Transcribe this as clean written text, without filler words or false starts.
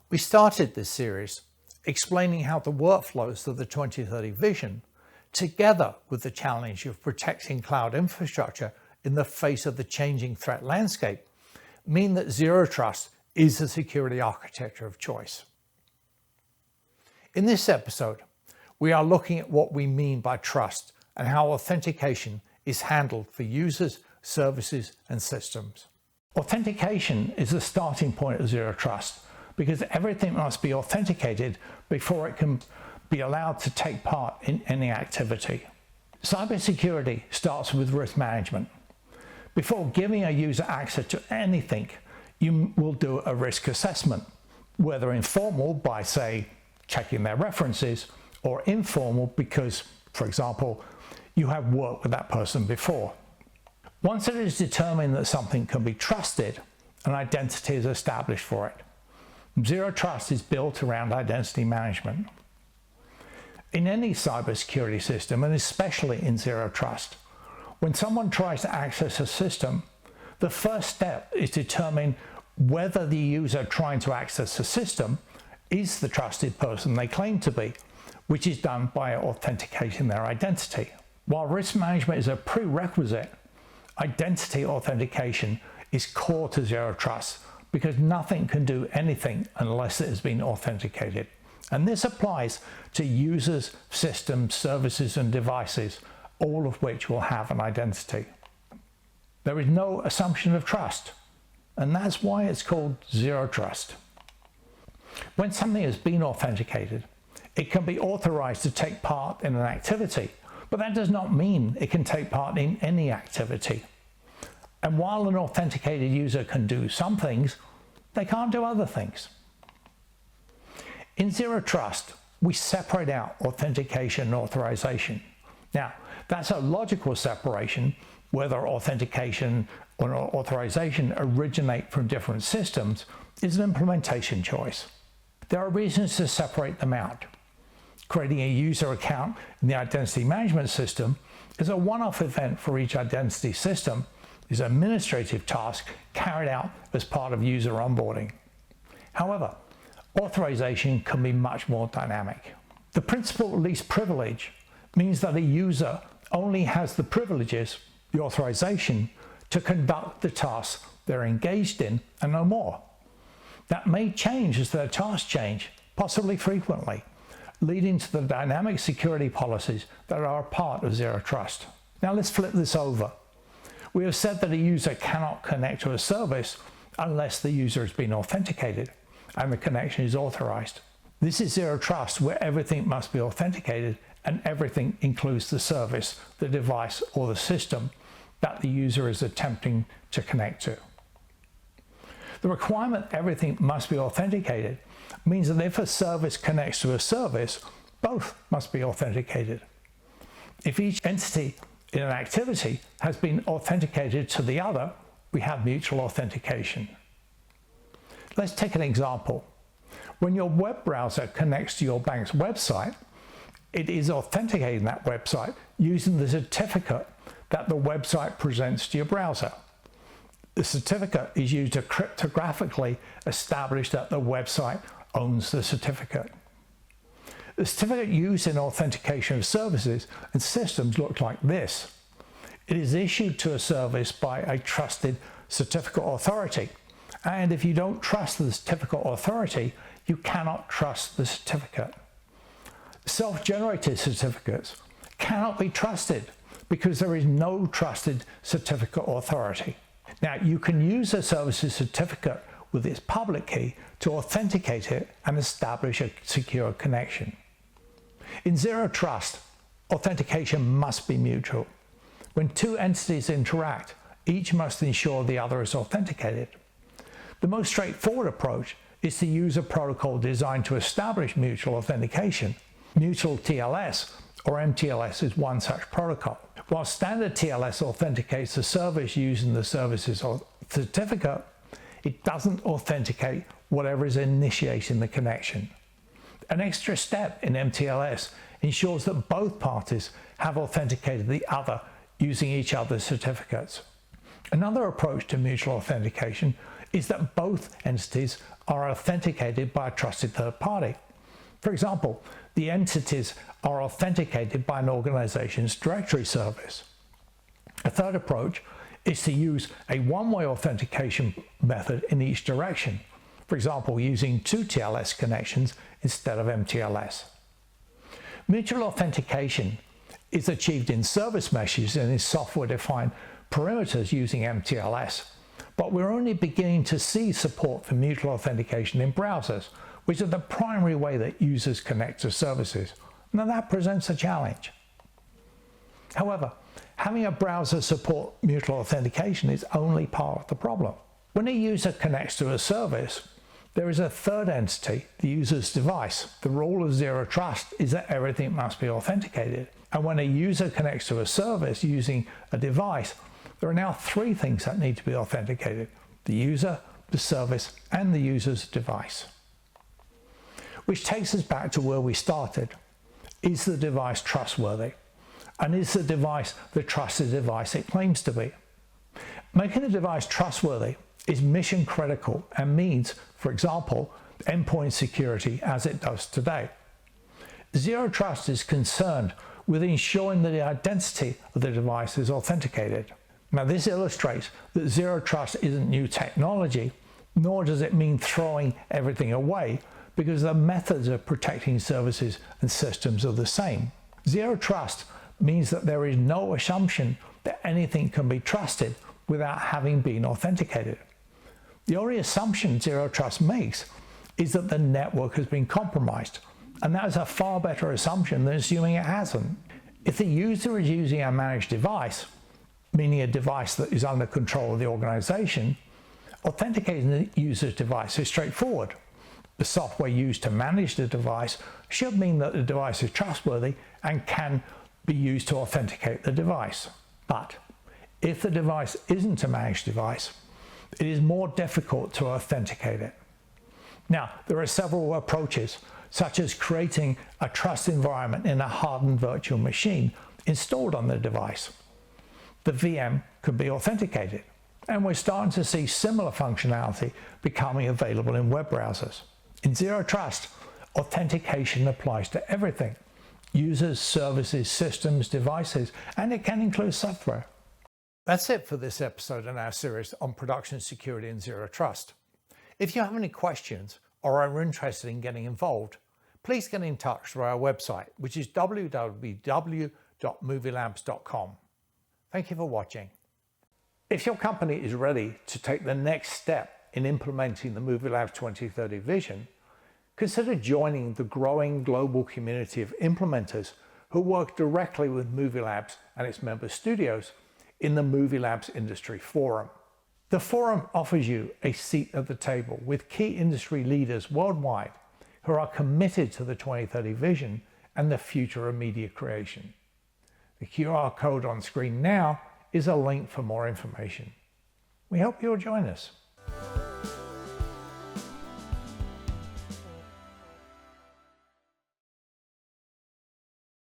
We started this series explaining how the workflows of the 2030 vision, together with the challenge of protecting cloud infrastructure in the face of the changing threat landscape, mean that Zero Trust is the security architecture of choice. In this episode, we are looking at what we mean by trust and how authentication is handled for users, services, and systems. Authentication is the starting point of Zero Trust because everything must be authenticated before it can be allowed to take part in any activity. Cybersecurity starts with risk management. Before giving a user access to anything, you will do a risk assessment, whether informal by, say, checking their references, or informal because, for example, you have worked with that person before. Once it is determined that something can be trusted, an identity is established for it. Zero Trust is built around identity management. In any cybersecurity system, and especially in Zero Trust, when someone tries to access a system, the first step is determine whether the user trying to access the system is the trusted person they claim to be, which is done by authenticating their identity. While risk management is a prerequisite, identity authentication is core to Zero Trust because nothing can do anything unless it has been authenticated. And this applies to users, systems, services, and devices, all of which will have an identity. There is no assumption of trust, and that's why it's called Zero Trust. When something has been authenticated, it can be authorized to take part in an activity, but that does not mean it can take part in any activity. And while an authenticated user can do some things, they can't do other things. In Zero Trust, we separate out authentication and authorization. Now, that's a logical separation, whether authentication or authorization originate from different systems is an implementation choice. There are reasons to separate them out. Creating a user account in the identity management system is a one-off event for each identity system, is an administrative task carried out as part of user onboarding. However, authorization can be much more dynamic. The principle of least privilege means that a user only has the privileges, the authorization, to conduct the tasks they're engaged in and no more. That may change as their tasks change, possibly frequently, leading to the dynamic security policies that are a part of Zero Trust. Now let's flip this over. We have said that a user cannot connect to a service unless the user has been authenticated and the connection is authorized. This is Zero Trust, where everything must be authenticated and everything includes the service, the device, or the system that the user is attempting to connect to. The requirement everything must be authenticated means that if a service connects to a service, both must be authenticated. If each entity in an activity has been authenticated to the other, we have mutual authentication. Let's take an example. When your web browser connects to your bank's website, it is authenticating that website using the certificate that the website presents to your browser. The certificate is used to cryptographically establish that the website owns the certificate. The certificate used in authentication of services and systems looks like this. It is issued to a service by a trusted certificate authority. And if you don't trust the certificate authority, you cannot trust the certificate. Self-generated certificates cannot be trusted because there is no trusted certificate authority. Now, you can use a service's certificate with its public key to authenticate it and establish a secure connection. In Zero Trust, authentication must be mutual. When two entities interact, each must ensure the other is authenticated. The most straightforward approach is to use a protocol designed to establish mutual authentication. Mutual TLS, or MTLS, is one such protocol. While standard TLS authenticates the service using the service's certificate, it doesn't authenticate whatever is initiating the connection. An extra step in MTLS ensures that both parties have authenticated the other using each other's certificates. Another approach to mutual authentication is that both entities are authenticated by a trusted third party. For example, the entities are authenticated by an organization's directory service. A third approach is to use a one-way authentication method in each direction, for example, using two TLS connections instead of MTLS. Mutual authentication is achieved in service meshes and in software-defined perimeters using MTLS, but we're only beginning to see support for mutual authentication in browsers, which are the primary way that users connect to services. Now that presents a challenge. However, having a browser support mutual authentication is only part of the problem. When a user connects to a service, there is a third entity, the user's device. The rule of zero trust is that everything must be authenticated. And when a user connects to a service using a device, there are now three things that need to be authenticated: the user, the service, and the user's device. Which takes us back to where we started. Is the device trustworthy? And is the device the trusted device it claims to be? Making the device trustworthy is mission critical and means, for example, endpoint security as it does today. Zero Trust is concerned with ensuring that the identity of the device is authenticated. Now this illustrates that Zero Trust isn't new technology, nor does it mean throwing everything away, because the methods of protecting services and systems are the same. Zero Trust means that there is no assumption that anything can be trusted without having been authenticated. The only assumption Zero Trust makes is that the network has been compromised, and that is a far better assumption than assuming it hasn't. If the user is using a managed device, meaning a device that is under control of the organization, authenticating the user's device is straightforward. The software used to manage the device should mean that the device is trustworthy and can be used to authenticate the device. But if the device isn't a managed device, it is more difficult to authenticate it. Now, there are several approaches, such as creating a trust environment in a hardened virtual machine installed on the device. The VM could be authenticated, and we're starting to see similar functionality becoming available in web browsers. In Zero Trust, authentication applies to everything: users, services, systems, devices, and it can include software. That's it for this episode in our series on production security and Zero Trust. If you have any questions or are interested in getting involved, please get in touch through our website, which is www.movielabs.com. Thank you for watching. If your company is ready to take the next step in implementing the Movie Labs 2030 vision, consider joining the growing global community of implementers who work directly with Movie Labs and its member studios in the Movie Labs Industry Forum. The forum offers you a seat at the table with key industry leaders worldwide who are committed to the 2030 vision and the future of media creation. The QR code on screen now is a link for more information. We hope you'll join us.